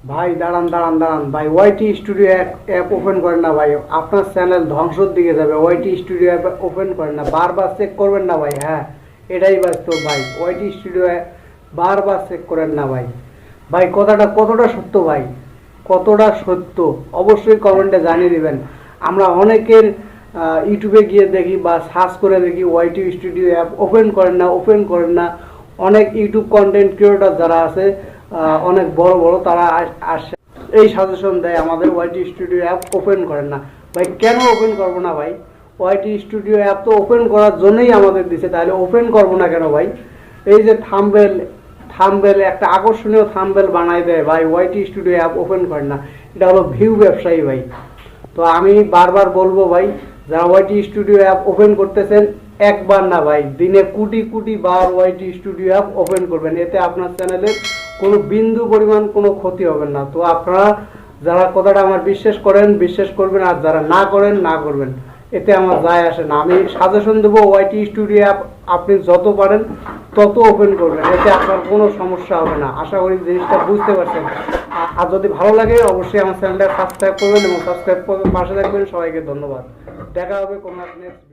ভাই দাঁড়ান দাঁড়ান দাঁড়ান ভাই, ওয়াইটি স্টুডিও অ্যাপ ওপেন করেন না ভাই, আপনার চ্যানেল ধ্বংসের দিকে যাবে। ওয়াইটি স্টুডিও অ্যাপ ওপেন করেন না, বারবার চেক করবেন না ভাই। হ্যাঁ, এটাই বাস্তব ভাই, ওয়াইটি স্টুডিও বারবার চেক করেন না ভাই। ভাই কথাটা কতটা সত্য ভাই, কতটা সত্য অবশ্যই কমেন্টে জানিয়ে দিবেন। আমরা অনেকের ইউটিউবে গিয়ে দেখি বা সার্চ করে দেখি ওয়াইটি স্টুডিও অ্যাপ ওপেন করেন না, ওপেন করেন না। অনেক ইউটিউব কন্টেন্ট ক্রিয়েটর যারা আছে, অনেক বড় বড়, তারা আসে এই সাজেশন দেয় আমাদের ওয়াইটি স্টুডিও অ্যাপ ওপেন করেন না। ভাই কেন ওপেন করবো না ভাই? ওয়াইটি স্টুডিও অ্যাপ তো ওপেন করার জন্যই আমাদের দিছে, তাহলে ওপেন করবো না কেন ভাই? এই যে থাম্বনেল, একটা আকর্ষণীয় থাম্বনেল বানাই দেয় ভাই, ওয়াইটি স্টুডিও অ্যাপ ওপেন করেন না। এটা হলো ভিউ ব্যবসায়ী ভাই। তো আমি বারবার বলবো ভাই, যারা ওয়াইটি স্টুডিও অ্যাপ ওপেন করতেছেন, একবার না ভাই, দিনে কোটি কোটি বার ওয়াইটি স্টুডিও অ্যাপ ওপেন করবেন, এতে আপনার চ্যানেলের কোনো বিন্দু পরিমাণ কোনো ক্ষতি হবে না। তো আপনারা যারা কথাটা আমার বিশ্বাস করেন বিশ্বাস করবেন, আর যারা না করেন না করবেন, এতে আমার যায় আসে না। আমি সাজেশন দেবো, ওয়াইটি স্টুডিও অ্যাপ আপনি যত পারেন তত ওপেন করবেন, এতে আপনার কোনো সমস্যা হবে না। আশা করি জিনিসটা বুঝতে পারছেন। আর যদি ভালো লাগে অবশ্যই আমার চ্যানেলটা সাবস্ক্রাইব করবেন এবং সাবস্ক্রাইব করবেন, পাশে থাকবেন। সবাইকে ধন্যবাদ। দেখা হবে কোনো নেক্সট